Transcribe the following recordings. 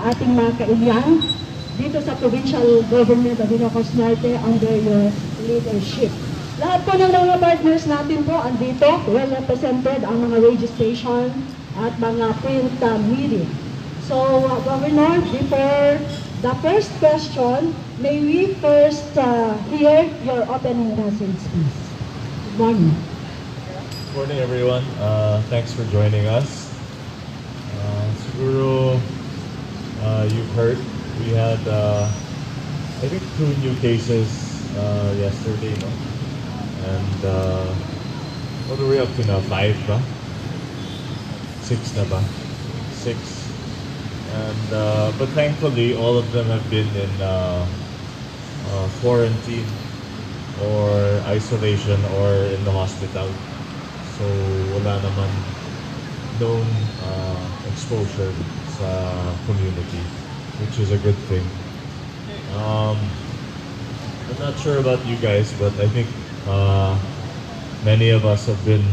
ating mga kaibigan dito sa Provincial Government of Ilocos Norte under your leadership. Lahat po ng mga partners natin po andito, well represented ang mga radio station at mga print media. So, Governor, before the first question, may we first hear your opening message, please. Good morning. Good morning, everyone. Thanks for joining us. Siguro, you've heard, we had, I think, 2 new cases yesterday, no? And what are we up to now? 5 ba? 6 na ba? 6. And but thankfully, all of them have been in quarantine or isolation or in the hospital. So wala naman known exposure sa community, which is a good thing. I'm not sure about you guys, but I think many of us have been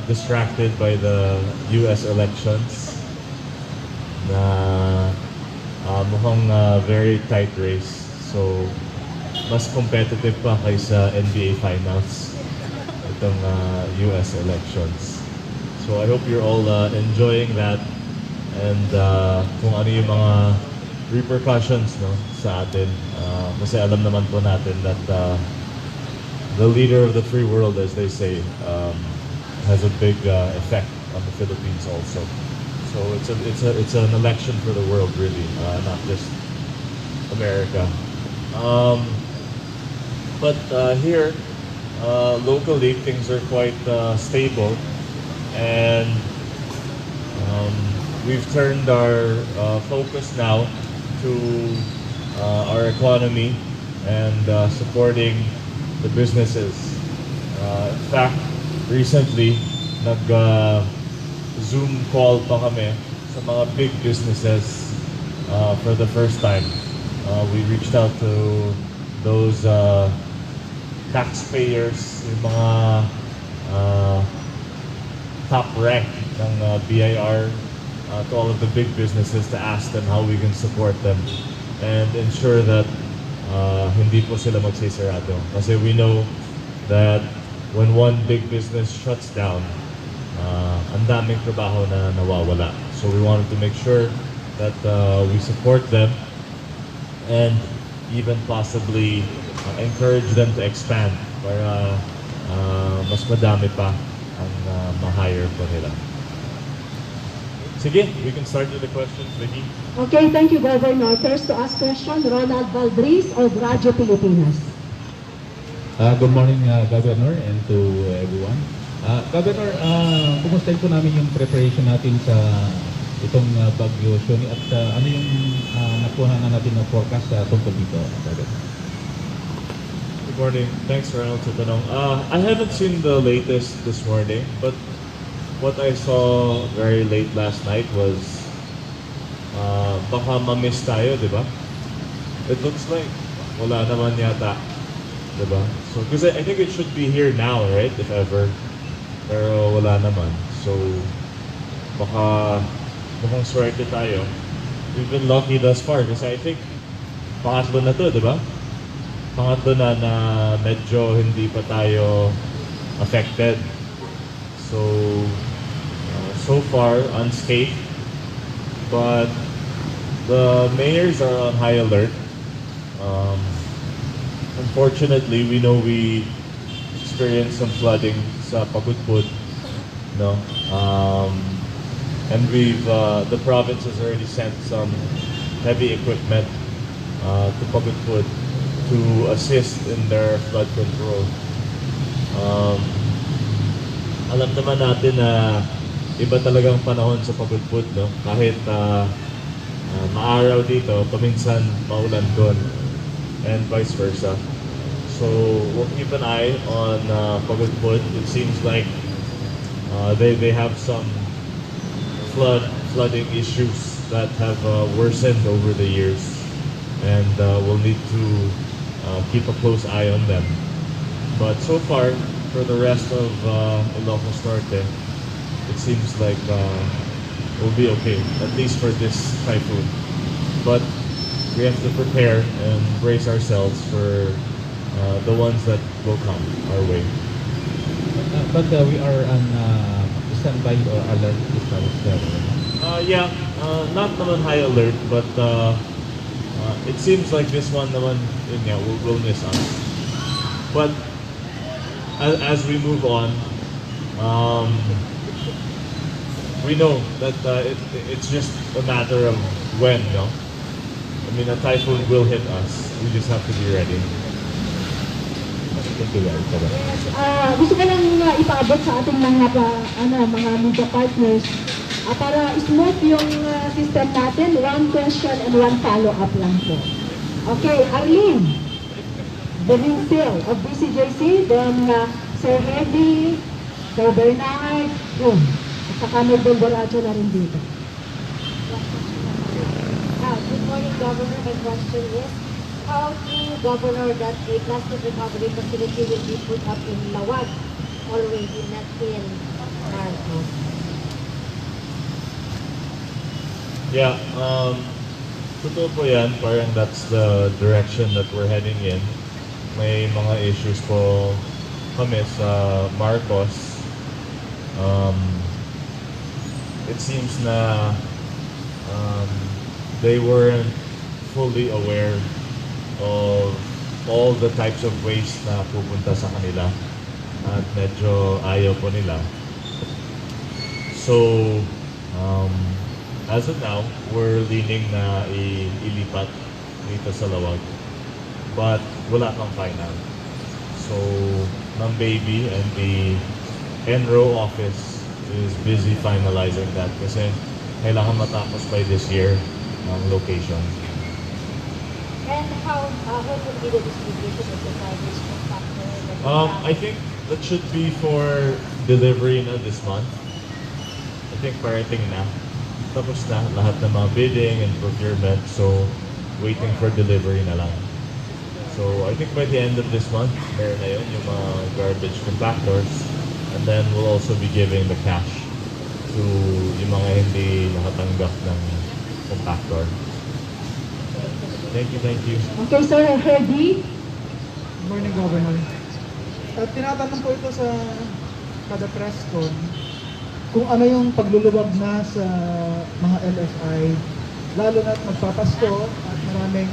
distracted by the US elections na mukhang very tight race. So mas competitive pa kaysa NBA Finals itong US elections. So I hope you're all enjoying that, and kung ano yung mga repercussions, no, sa atin. Kasi alam naman po natin that the leader of the free world, as they say, has a big effect on the Philippines also. So it's an election for the world, really, not just America. But here, locally, things are quite stable, and we've turned our focus now to our economy and supporting the businesses. In fact, recently, nag-Zoom call pa kami sa mga big businesses for the first time. We reached out to those taxpayers, yung mga top rank ng BIR, to all of the big businesses to ask them how we can support them and ensure that hindi po sila magsisarado. Kasi we know that when one big business shuts down, ang daming trabaho na nawawala. So we wanted to make sure that we support them and even possibly encourage them to expand para mas madami pa ang ma-hire po nila. Sige, we can start with the questions, Vicky. Okay, thank you, Governor. First to ask question, Ronald Valdriz of Radyo Pilipinas. Good morning, Governor, and to everyone. Governor, kumustahin po namin yung preparation natin sa itong Bagyo Shoni at ano yung nakuha na natin ng forecast tungkol dito, Governor? Good morning. Thanks, Ronald, sa tanong. I haven't seen the latest this morning, but what I saw very late last night was baka ma-miss tayo, di ba? It looks like wala naman yata, di ba? So, kasi I think it should be here now, right? If ever. Pero wala naman. So, baka mukhang swerte tayo. We've been lucky thus far kasi I think pangatlo na to, di ba? Pangatlo na medyo hindi pa tayo affected. So, so far unscathed, but the mayors are on high alert. Unfortunately, we know we experienced some flooding sa Pagudpud, no? And the province has already sent some heavy equipment to Pagudpud to assist in their flood control. Alam naman natin na iba talagang panahon sa Pagudpud, no? Kahit maaraw dito, paminsan maulan doon, and vice versa. So we'll keep an eye on Pagudpud. It seems like they have some flooding issues that have worsened over the years, and we'll need to keep a close eye on them. But so far, for the rest of Ilocos Norte, it seems like we'll be okay, at least for this typhoon. but we have to prepare and brace ourselves for the ones that will come our way. But we are on standby or alert status there. Yeah, not naman high alert, but it seems like this one naman, yun nga, will miss us. But as we move on, we know that it's just a matter of when, no? I mean, a typhoon will hit us. We just have to be ready. Thank you, guys. Gusto ko lang ipaabot sa ating mga media partners para smooth yung system natin. One question and one follow-up lang po. Okay, Arlene, Provincial of BCJC, then Sir Hedy, Sir Bernard, yun. At saka may Bomboracho na rin dito. Good morning, Governor. My question is, how to Governor that a plastic recovery facility will be put up in Lawag already, not in Marcos? Yeah, totoo po yan. Parang that's the direction that we're heading in. May mga issues po kami sa Marcos. It seems na they weren't fully aware of all the types of waste na pupunta sa kanila at medyo ayaw po nila. So, as of now, we're leaning na ilipat dito sa Lawag. But wala pang final. So, ng baby and the Enro office is busy finalizing that kasi kailangan matapos by this year ang location. And what would be the distribution of the garbage compactor? I think that should be for delivery na this month. I think parating na. Tapos na lahat ng mga bidding and procurement. So, waiting for delivery na lang. So, I think by the end of this month, meron na yun yung mga garbage compactors. And then we'll also be giving the cash to yung mga hindi nakatanggap ng compactor. Thank you, thank you. Okay, Sir Hedy. Good morning, Governor. Tinatanong po ito sa kada press con kung ano yung pagluluwag na sa mga LSI, lalo na't magpapasko at maraming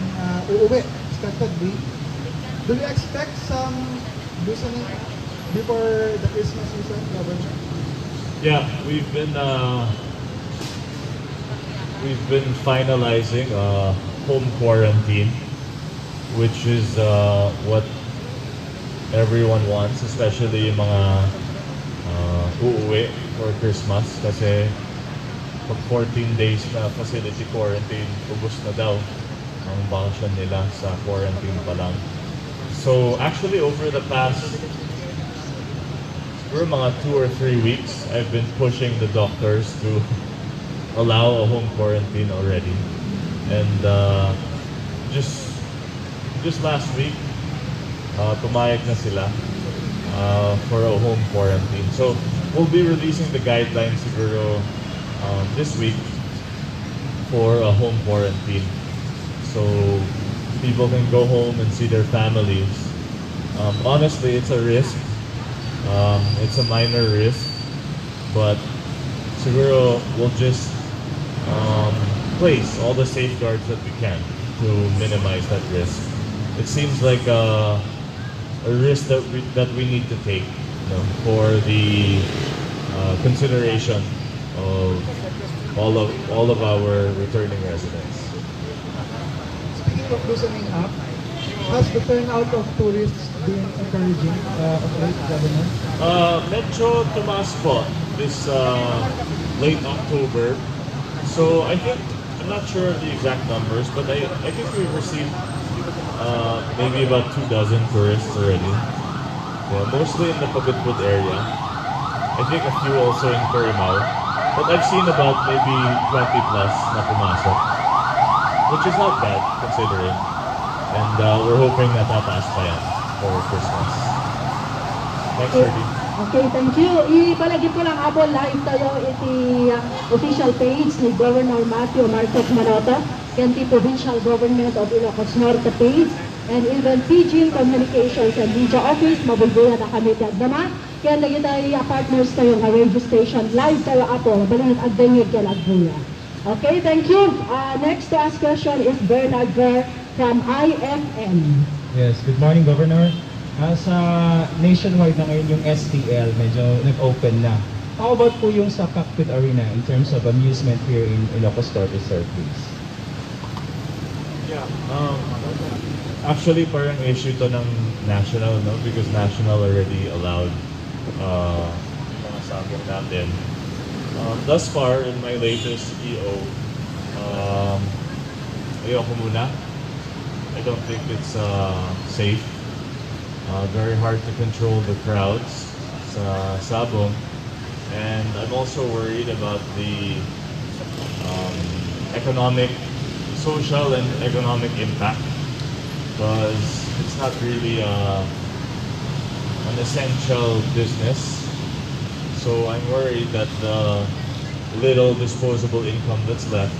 uuwi, expectedly. Do you expect some loosening before the Christmas season, Governor? Yeah, we've been finalizing home quarantine, which is what everyone wants, especially yung mga uuwi for Christmas kasi pag 14 days na facility quarantine, ubos na daw ang bakasyon nila sa quarantine pa lang. So actually over the past mga 2 or 3 weeks, I've been pushing the doctors to allow a home quarantine already. And just last week, pumayag na sila for a home quarantine. So we'll be releasing the guidelines siguro this week for a home quarantine. So people can go home and see their families. Honestly, it's a risk. It's a minor risk, but siguro we'll just place all the safeguards that we can to minimize that risk. It seems like a risk that we need to take, you know, for the consideration of all of our returning residents. Speaking of loosening up, has the turnout of tourists been encouraging of late, Governor? Medyo tumaas po this late October. So I think, I'm not sure of the exact numbers, but I think we've received maybe about 2 dozen tourists already. Yeah, mostly in the Pagudpud area. I think a few also in Corimao. But I've seen about maybe 20 plus na pumasok, which is not bad considering. And we're hoping na tataas pa yan for Christmas. Thanks, Ferdy. Okay, thank you. Ipalagay ko lang abon live tayo iti official page ni Governor Matthew Marcos Manotoc Provincial Government of Ilocos Norte page, and even PG Communications and Media Office, mabulbuya na kami naman. Kaya lagi tayo partners tayo nga radio station, live tayo apo, balingat agdengid kaya nagbuya. Okay, thank you. Next to ask question is Bernard Ver from IFM. Yes, good morning, Governor. Sa nationwide na ngayon yung STL, medyo nag-open na. How about po yung sa Cockpit Arena in terms of amusement here in Ilocos Norte, sir, please? Yeah. Actually, parang issue to ng national, no? Because national already allowed mga sabong natin. Thus far, in my latest EO, ayoko muna. I don't think it's safe. Very hard to control the crowds sa sabong. And I'm also worried about the social and economic impact, because it's not really an essential business. So I'm worried that the little disposable income that's left,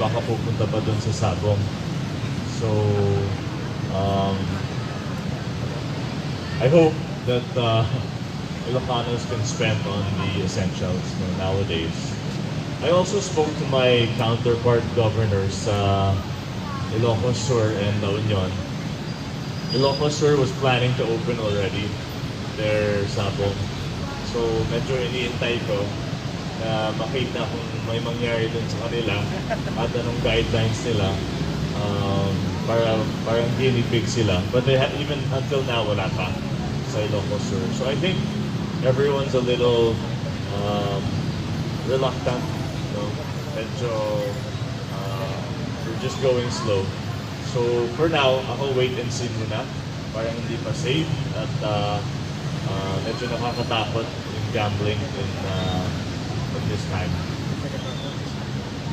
baka pupunta pa dun sa sabong. So I hope that Ilocanos can spend on the essentials nowadays. I also spoke to my counterpart governors sa Ilocos Sur and La Union. Ilocos Sur was planning to open already their sabong. So medyo iniintay ko na makita kung may mangyari dun sa kanila at anong guidelines nila, parang guinea pig sila. But even until now, wala pa sa Ilocos Sur. So I think everyone's a little reluctant. Medyo we're just going slow. So for now, ako wait and see muna. Parang hindi pa safe at medyo nakakatakot yung gambling in this time.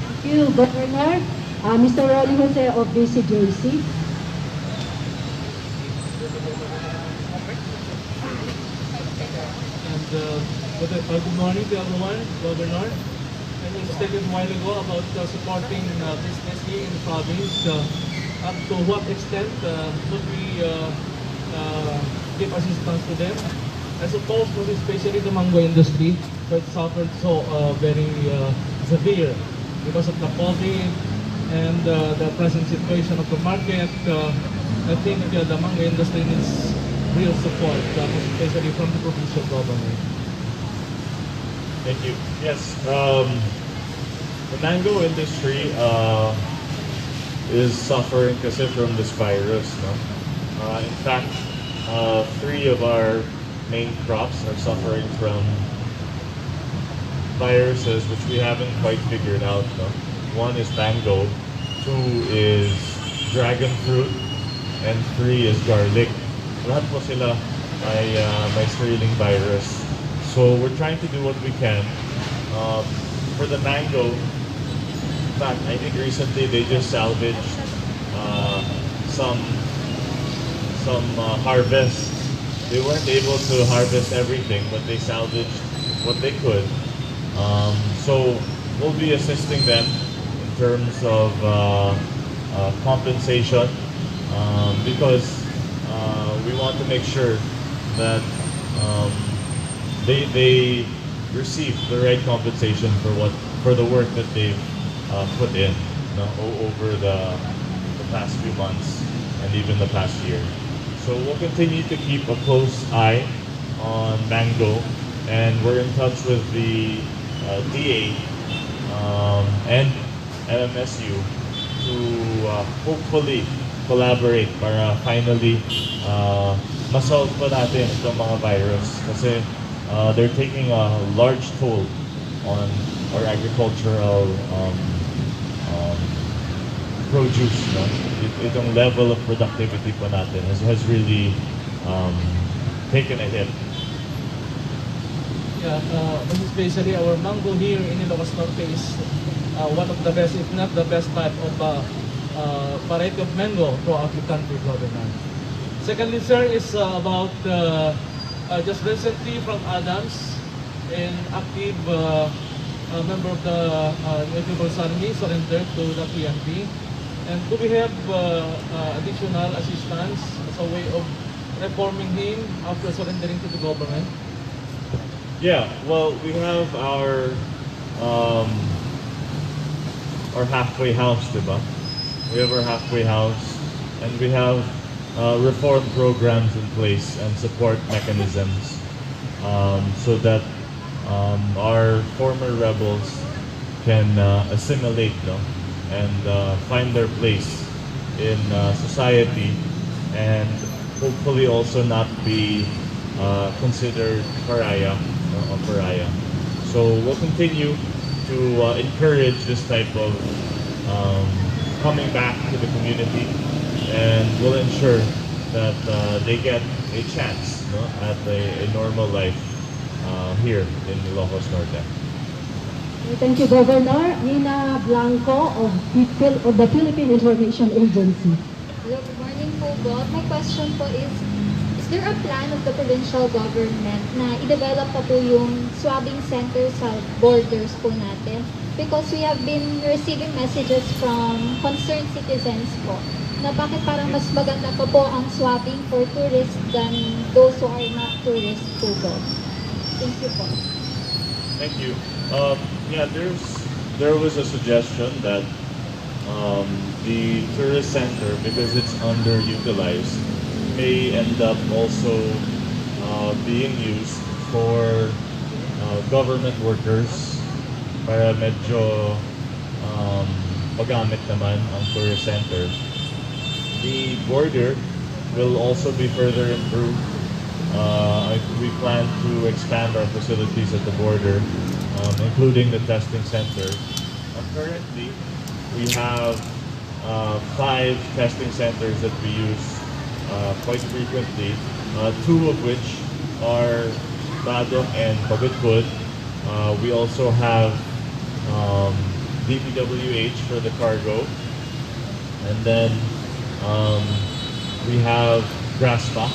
Thank you, Governor. Mr. Rolly Jose of BCJC. And good morning to everyone, Governor. And you stated a while ago about supporting business here in the province. Up to what extent would we give assistance to them? I suppose most especially the mango industry, so it suffered so very severe because of the COVID and the present situation of the market. I think the mango industry needs real support, especially from the provincial government. Thank you. Yes, the mango industry is suffering kasi from this virus. No? In fact, 3 of our main crops are suffering from viruses which we haven't quite figured out. No? 1 is mango, 2 is dragon fruit, and 3 is garlic. Lahat po sila may sterling virus. So we're trying to do what we can. For the mango, in fact, I think recently they just salvaged some harvest. They weren't able to harvest everything, but they salvaged what they could. So we'll be assisting them in terms of compensation because we want to make sure that they receive the right compensation for the work that they've put in, over the past few months and even the past year. So we'll continue to keep a close eye on mango, and we're in touch with the DA and MMSU to hopefully collaborate para finally ma-solve pa natin itong mga virus kasi they're taking a large toll on our agricultural produce. No? Itong level of productivity pa natin has really taken a hit. Yeah, especially our mango here in Ilocos Norte is one of the best, if not the best type of variety of mango throughout the country, Governor. Secondly, sir, is about just recently from Adams, an active member of the Ilocos Army surrendered to the PNP? And do we have additional assistance as a way of reforming him after surrendering to the government? Yeah, well, we have our halfway house, diba? We have our halfway house, and we have reform programs in place and support mechanisms so that our former rebels can assimilate, no? And find their place in society, and hopefully also not be considered pariah or a pariah. So we'll continue to encourage this type of coming back to the community, and we'll ensure that they get a chance, no, at a normal life here in Ilocos Norte. Thank you, Governor. Nina Blanco of the Philippine Information Agency. Hello, good morning po, Bob. My question po is there a plan of the provincial government na i-develop pa po yung swabbing center sa borders po natin? Because we have been receiving messages from concerned citizens po na bakit parang mas maganda pa po ang swabbing for tourists than those who are not tourists po, Bob. Thank you po. Thank you. Yeah, there was a suggestion that the tourist center, because it's underutilized, may end up also being used for government workers para medyo magamit naman ang tourist center. The border will also be further improved. We plan to expand our facilities at the border, including the testing center. Currently, we have 5 testing centers that we use quite frequently, 2 of which are Badok and Pabitbud. We also have DPWH for the cargo, and then we have Graspa.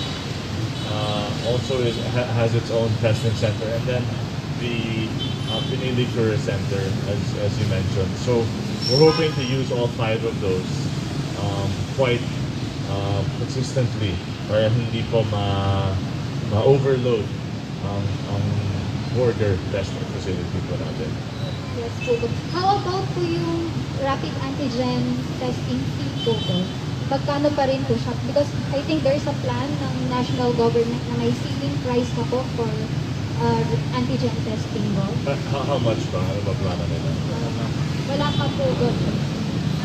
Also has its own testing center, and then the Pinili Tourist Center, as you mentioned. So we're hoping to use all 5 of those quite consistently para hindi po ma-overload ang border testing facility po natin. Yes po. How about po yung rapid antigen testing fee po po? Magkano pa rin po siya? Because I think there's a plan ng national government na may ceiling price na po for antigen testing po. How much ba? Ano ba plano nila? Wala pa po po.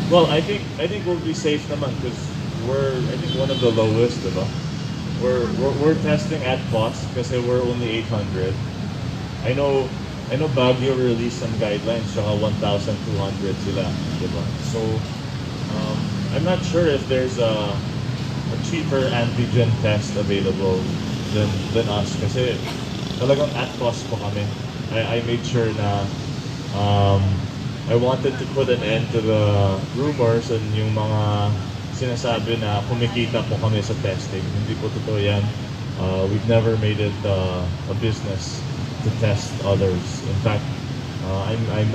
Well, I think we'll be safe naman because we're, I think, one of the lowest, diba? We're testing at cost kasi we're only 800. I know Baguio released some guidelines, saka 1,200 sila, diba? So I'm not sure if there's a cheaper antigen test available than us kasi talagang at cost po kami. I made sure na I wanted to put an end to the rumors and yung mga sinasabi na kumikita po kami sa testing. Hindi po totoo yan. We've never made it a business to test others. In fact,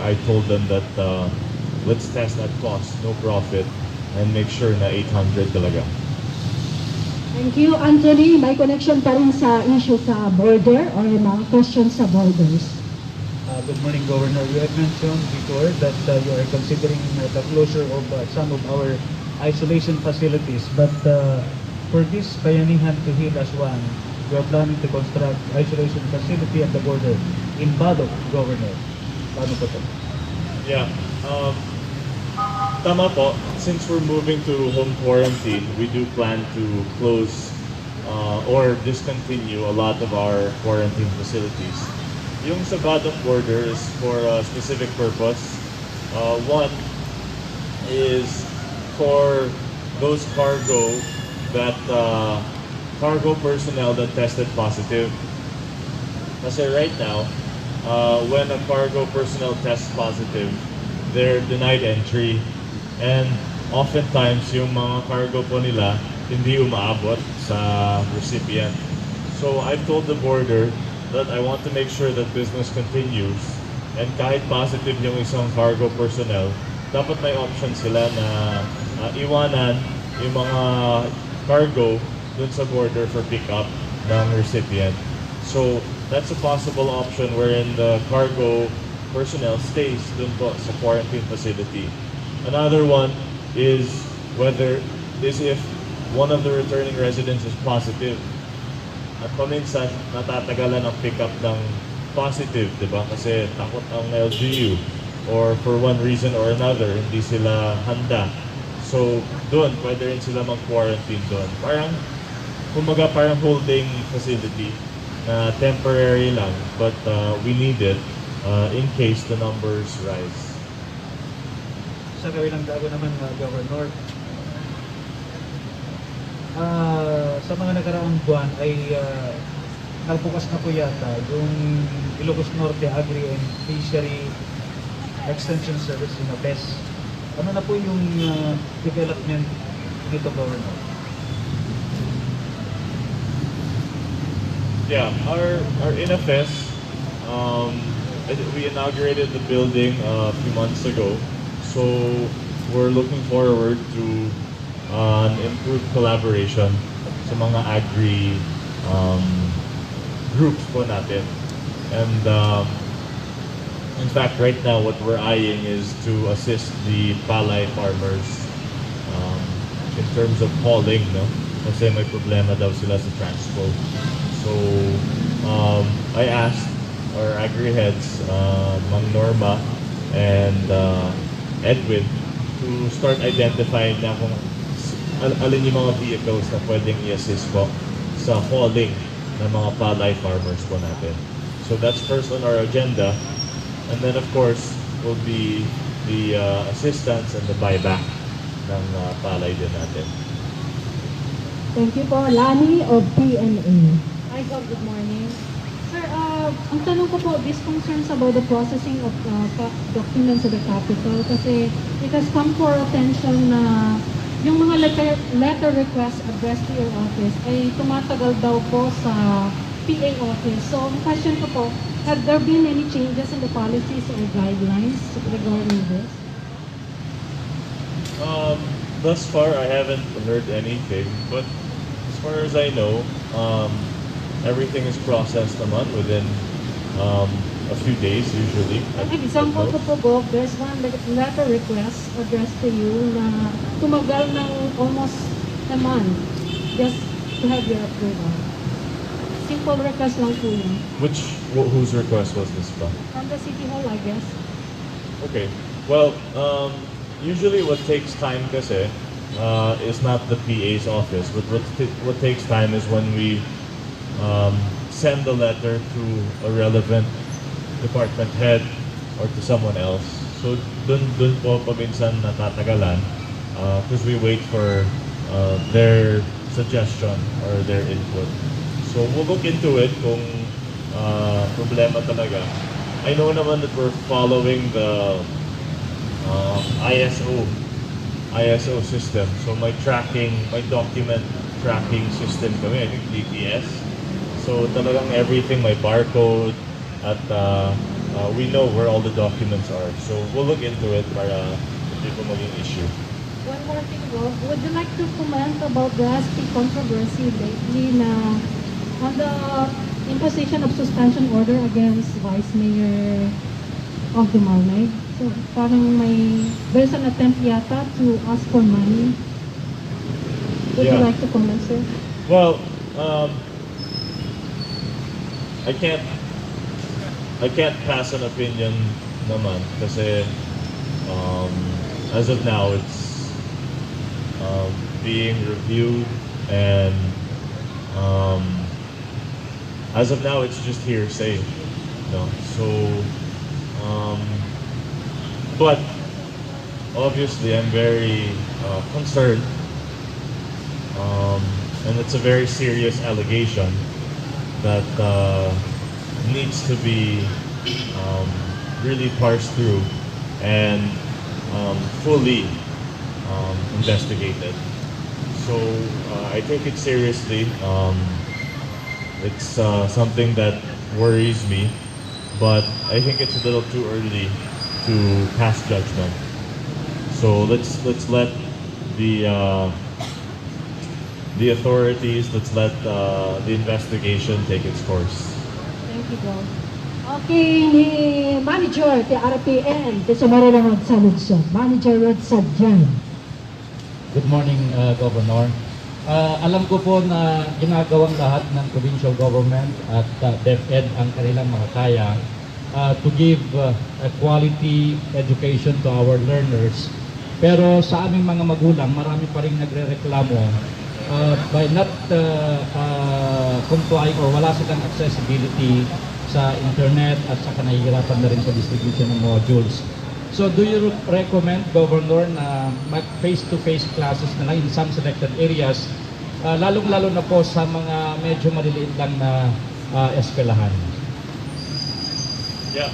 I told them that let's test at cost, no profit, and make sure na 800 talaga. Thank you, Anthony. May connection pa rin sa issue sa border or mga questions sa borders. Good morning, Governor. You had mentioned before that you are considering the closure of some of our isolation facilities, but for this Bayanihan to Heal as One, we are planning to construct isolation facility at the border in Badok, Governor. Paano po to? Yeah. Tama po. Since we're moving to home quarantine, we do plan to close or discontinue a lot of our quarantine facilities. Yung sa Badok border is for a specific purpose. One is for those cargo personnel that tested positive. Kasi right now, when a cargo personnel tests positive, they're denied entry. And oftentimes, yung mga cargo po nila hindi umaabot sa recipient. So I've told the border that I want to make sure that business continues And kahit positive yung isang cargo personnel, dapat may option sila na iwanan yung mga cargo dun sa border for pickup ng recipient. So that's a possible option wherein the cargo personnel stays dun po sa quarantine facility. Another one is if one of the returning residents is positive. At paminsan, natatagalan ang pick up ng positive, di ba? Kasi takot ang LGU or for one reason or another, hindi sila handa. So, doon, pwede rin sila mag-quarantine doon. Parang holding facility na temporary lang, but we need it in case the numbers rise. Sa kabilang dago naman, Governor, sa mga nakaraang buwan ay nagbukas na po yata yung Ilocos Norte Agri and Fishery Extension Service in ABES. Ano na po yung development nito, Governor? Yeah, our INFS, we inaugurated the building a few months ago. So we're looking forward to an improved collaboration sa mga agri groups po natin. And in fact, right now, what we're eyeing is to assist the palay farmers in terms of hauling, no? Kasi may problema daw sila sa transport. So I asked our agri heads, Mang Norma and Edwin, to start identifying na kung alin yung mga vehicles na pwedeng i-assist po sa hauling ng mga palay farmers po natin. So that's first on our agenda. And then of course will be the assistance and the buyback ng palay din natin. Thank you po. Lani of PNA. Hi, good morning. Sir, ang tanong ko po, this concerns about the processing of documents at the capital kasi it has come to our attention na yung mga letter request addressed to your office ay tumatagal daw po sa PA office. So, ang question ko po, have there been any changes in the policies or guidelines regarding this? Thus far, I haven't heard anything, but as far as I know, everything is processed naman within a few days usually. An example ko po, Gov, there's one letter request addressed to you na tumagal ng almost a month just to have your approval. Simple request lang po yun. Whose request was this from? From the City Hall, I guess. Okay. Well, usually what takes time kasi is not the PA's office, but what takes time is when we send the letter to a relevant department head or to someone else. So dun po paminsan natatagalan because we wait for their suggestion or their input. So we'll look into it kung problema talaga. I know naman that we're following the ISO system. So my document tracking system kami, I think DTS. So talagang everything, my barcode, at we know where all the documents are. So we'll look into it para hindi po maging issue. One more thing, Rob. Would you like to comment about the ST controversy lately na on the imposition of suspension order against Vice Mayor of the Malnay? So parang there's an attempt yata to ask for money. Would you like to comment, sir? Well, I can't pass an opinion naman kasi as of now it's being reviewed and as of now it's just hearsay, no? So but obviously I'm very concerned and it's a very serious allegation that needs to be really parsed through and fully investigated. So I take it seriously. It's something that worries me, but I think it's a little too early to pass judgment. So let's let the authorities, let's let the investigation take its course. Thank you, Gov. Okay, ni Manager ti RPN, ti sumarilangag sa Luzon. Manager Rod Sadyan. Good morning, Governor. Alam ko po na ginagawang lahat ng provincial government at DepEd ang kanilang makakaya to give a quality education to our learners. Pero sa aming mga magulang, marami pa rin nagre-reklamo by not complying or wala silang accessibility sa internet at saka nahihirapan na rin sa distribution ng modules. So do you recommend, Governor, na mag-face-to-face classes na lang in some selected areas, lalong-lalo na po sa mga medyo maliliit lang na eskwelahan? Yeah,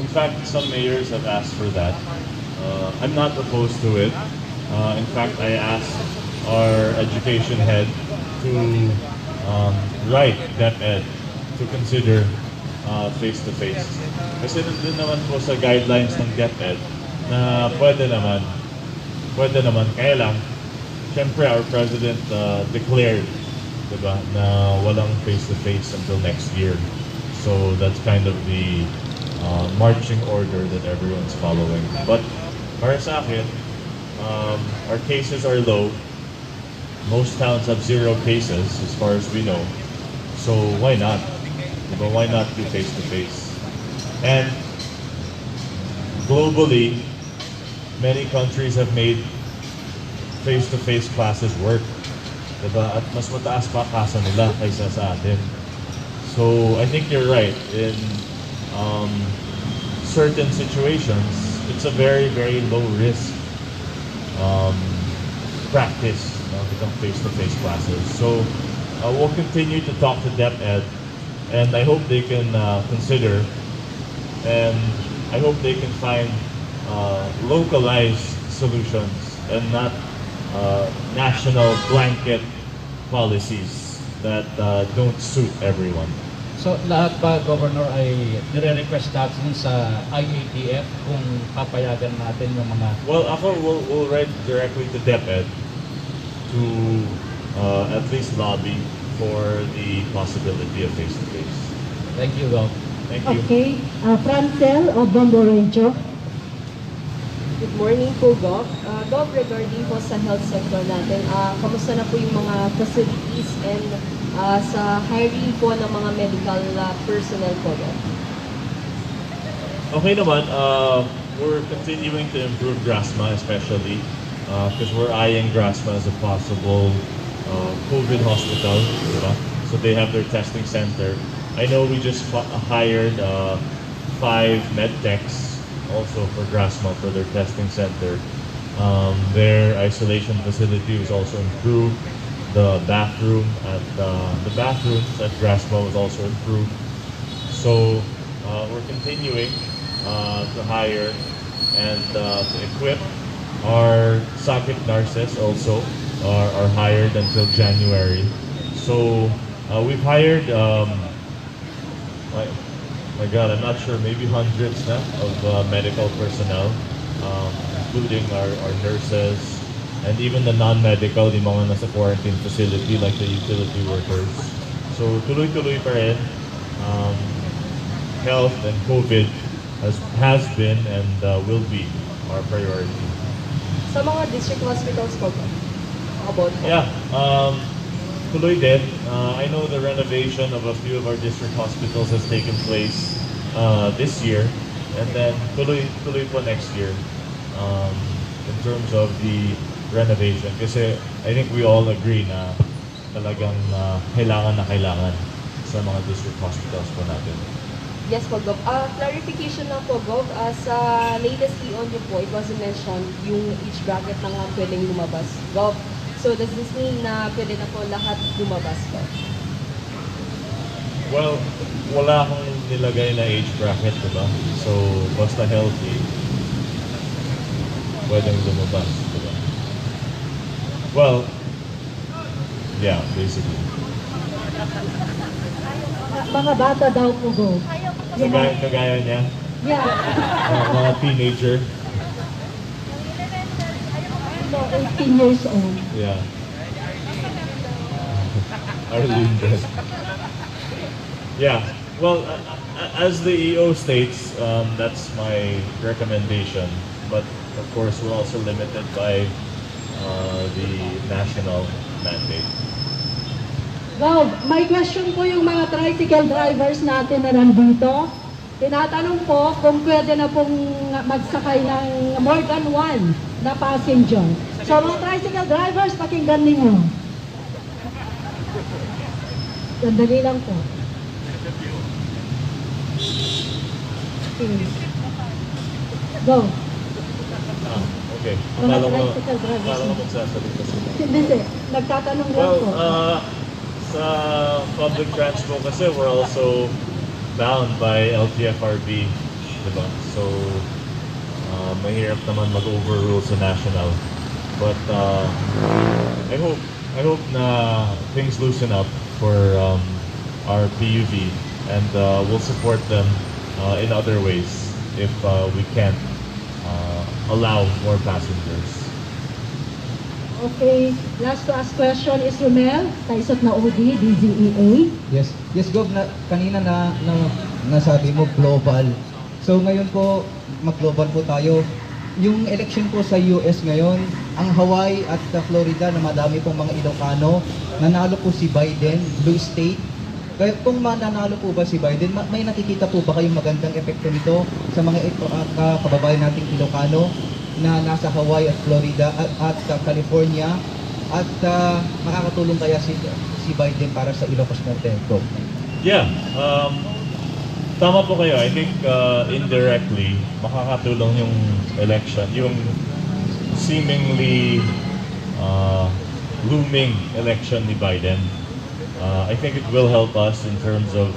in fact, some mayors have asked for that. I'm not opposed to it. In fact, I asked our education head to write DepEd to consider face-to-face. Kasi nandun naman po sa guidelines ng DepEd na pwede naman, kaya lang, syempre our President declared, diba, na walang face-to-face until next year. So that's kind of the marching order that everyone's following. But para sa akin, our cases are low. Most towns have 0 cases as far as we know. So why not? Diba, why not do face-to-face? And globally, many countries have made face-to-face classes work. Diba? At mas mataas pa kasa nila kaysa sa atin. So I think you're right. In certain situations, it's a very, very low risk practice, itong face-to-face classes. So we'll continue to talk to DepEd, and I hope they can consider, and I hope they can find localized solutions and not national blanket policies that don't suit everyone. So lahat ba, Governor, ay nire-request natin sa IATF kung papayagan natin yung mga... Well, ako we'll write directly to DepEd to at least lobby for the possibility of face-to-face. Thank you, Gov. Thank you. Okay, Francel of Bomborencho. Good morning po, Gov. Gov, regarding po sa health sector natin, kamusta na po yung mga facilities and sa hiring po ng mga medical personnel po, Gov? Okay naman, we're continuing to improve GRASMA especially because we're eyeing GRASMA as a possible COVID hospital. Diba? So they have their testing center. I know we just hired 5 med techs also for GRASMA for their testing center. Their isolation facility was also improved. The bathrooms at GRASMA was also improved. So we're continuing to hire and to equip. Our socket nurses also are hired until January. So we've hired, my God, I'm not sure, maybe hundreds na of medical personnel, including our nurses, and even the non-medical, yung mga nasa quarantine facility like the utility workers. So tuloy-tuloy pa rin. Health and COVID has been and will be our priority. Sa mga district hospitals po, about po? Yeah, tuloy din. I know the renovation of a few of our district hospitals has taken place this year, and then tuloy po next year in terms of the renovation. Kasi I think we all agree na talagang kailangan sa mga district hospitals po natin. Yes po, Gov. Clarification lang po, Gov. Sa latest EON niyo po, it was mentioned yung each bracket na nga pwedeng lumabas, Gov. So does this mean na pwede na po lahat lumabas po? Well, wala akong nilagay na age bracket, diba? So, basta healthy, pwedeng lumabas, diba? Well, yeah, basically. Mga bata daw po, Go. Kagaya niya, Yeah. mga teenager. So, 18 years old. Yeah. Arlene does. Yeah. Well, as the EO states, that's my recommendation. But of course, we're also limited by the national mandate. Wow, may question po yung mga tricycle drivers natin na nandito. Tinatanong po kung pwede na pong magsakay ng more than one na passenger. So mga tricycle drivers, pakinggan ninyo. Sandali lang po. Okay. Go. Okay. Mga Akala ko tricycle drivers. magsasalita sila. Hindi, nagtatanong lang Well, po. sa public transport kasi we're also bound by LTFRB, diba? So, mahirap naman mag-overrule sa national. But I hope na things loosen up for our PUV, and we'll support them in other ways if we can't allow more passengers. Okay, last to ask question is Romel, Taisot na OD, DZEA. Yes, Gov, kanina nasabi mo global. So ngayon po, mag-global po tayo. Yung election po sa US ngayon, ang Hawaii at Florida na madami pong mga Ilocano, nanalo po si Biden, blue state. Kaya kung mananalo po ba si Biden, may nakikita po ba kayong magandang epekto nito sa mga kababayan nating Ilocano na nasa Hawaii at Florida at California, at makakatulong kaya si Biden para sa Ilocos Norte? Yeah, tama po kayo. I think indirectly makakatulong yung election, yung seemingly looming election ni Biden. I think it will help us in terms of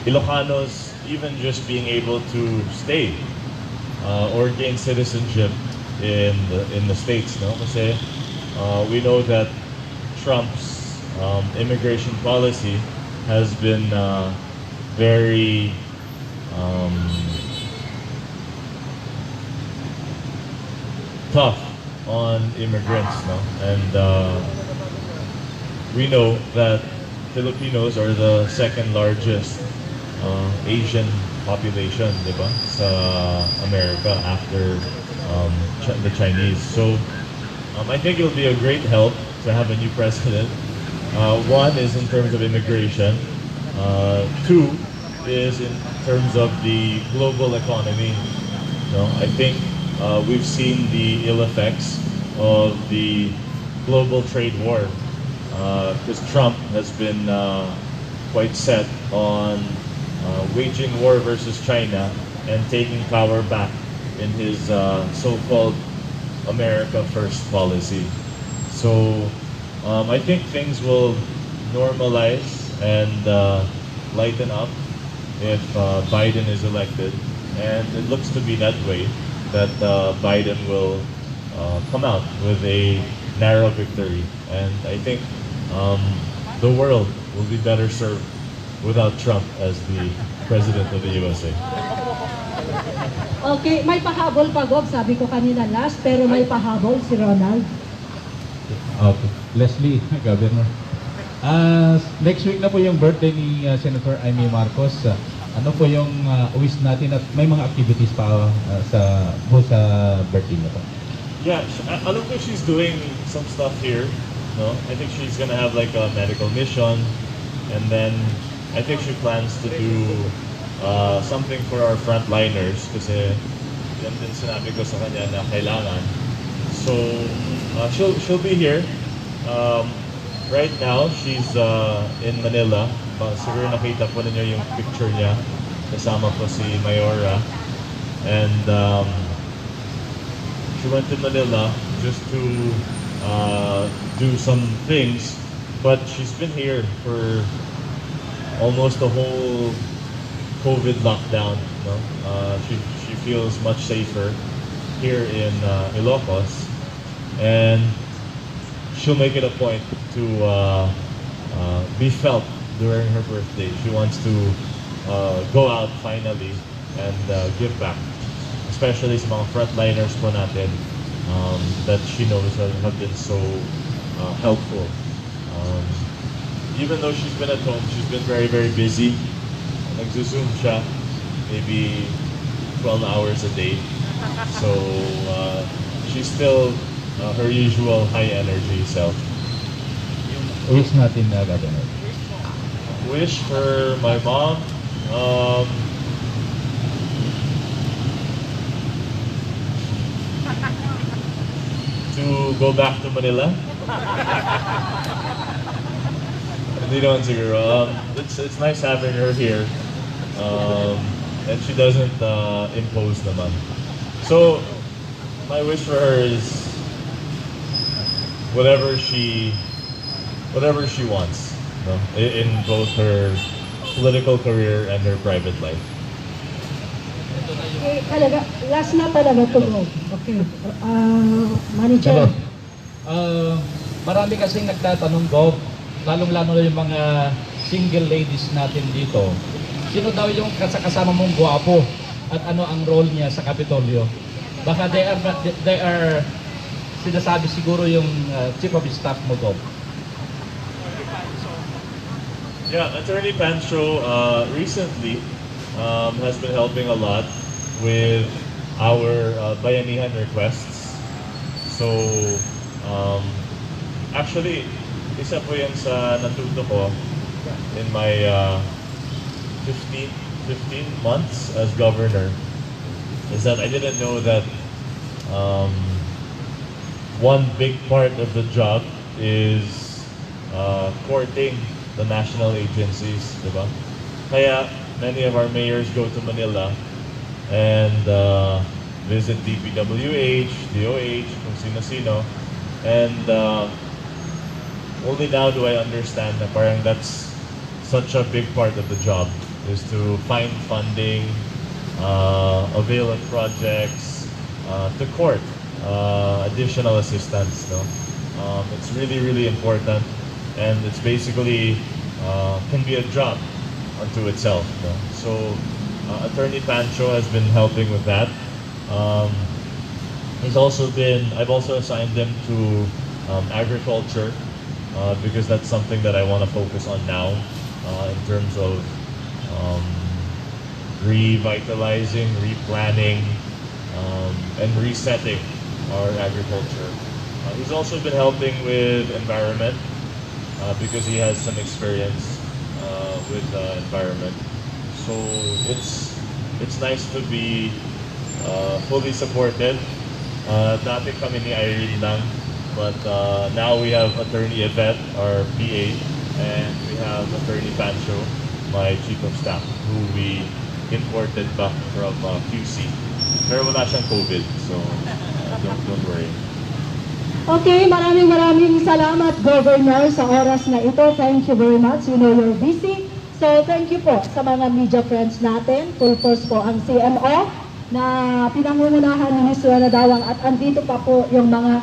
Ilocanos even just being able to stay or gain citizenship in the States, no? Kasi we know that Trump's immigration policy has been very tough on immigrants, no? And we know that Filipinos are the second largest Asian population, di ba, sa America after the Chinese. So I think it'll be a great help to have a new president. One is in terms of immigration. Two is in terms of the global economy. No, I think we've seen the ill effects of the global trade war because Trump has been quite set on waging war versus China and taking power back in his so-called America First policy. So I think things will normalize and lighten up if Biden is elected, and it looks to be that way, that Biden will come out with a narrow victory, and I think the world will be better served without Trump as the president of the USA. Okay, may pahabol pa, Gob. Sabi ko kanina last, pero may pahabol si Ronald. Okay. Leslie, Governor. Next week na po yung birthday ni Senator Amy Marcos. Ano po yung wish natin at may mga activities pa sa birthday niya po? Yeah, alam ko she's doing some stuff here. No, I think she's gonna have like a medical mission, and then I think she plans to do something for our frontliners kasi yan din sinabi ko sa kanya na kailangan. So she'll be here. Right now she's in Manila. Siguro nakita po ninyo yung picture niya. Kasama po si Mayora, and she went to Manila just to do some things, but she's been here for almost the whole COVID lockdown. No? She feels much safer here in Ilocos, and she'll make it a point to be felt during her birthday. She wants to go out finally and give back, especially sa mga frontliners po natin that she knows have been so helpful. Even though she's been at home, she's been very, very busy. Nagzo-zoom siya maybe 12 hours a day. So she's still her usual high energy self. Wish natin na Governor. Wish for my mom. To go back to Manila. Hindi naman siguro. It's nice having her here. And she doesn't impose naman. So, my wish for her is whatever she wants, no? In both her political career and her private life. Okay, talaga, last na talaga to, bro. Okay. Manager. Marami kasing nagtatanong, Gov, lalong-lalo na yung mga single ladies natin dito. Sino daw yung kasama mong gwapo at ano ang role niya sa Kapitolyo? Baka they are sinasabi siguro yung chief of staff mo, Gov. Yeah, Attorney Pancho recently has been helping a lot with our bayanihan requests. So, actually, isa po yan sa natuto ko in my 15 months as governor, is that I didn't know that one big part of the job is courting the national agencies, diba? Kaya many of our mayors go to Manila and visit DPWH, DOH, kung sino-sino, and only now do I understand na parang that's such a big part of the job, is to find funding, avail of projects, to court additional assistance. No, it's really, really important, and it's basically can be a job unto itself. No? So Attorney Pancho has been helping with that. I've also assigned him to agriculture because that's something that I want to focus on now in terms of revitalizing, replanning, and resetting our agriculture. He's also been helping with environment because he has some experience with environment. So it's nice to be fully supported. Dati kami ni Irene lang, but now we have Attorney Yvette, our PA, and we have Attorney Pancho, my Chief of Staff, who we imported back from QC. Pero wala siyang COVID, so don't worry. Okay, maraming salamat, Governor, sa oras na ito. Thank you very much. You know you're busy. So, thank you po sa mga media friends natin. Full force po ang CMO na pinangungunahan ni Ms. Suela Dawang, at andito pa po yung mga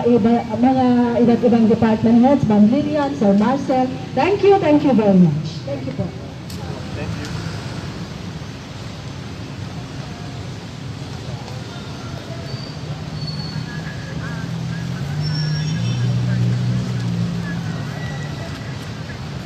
iba't ibang department heads, Ma'am Lilian, Sir Marcel. Thank you very much. Thank you po.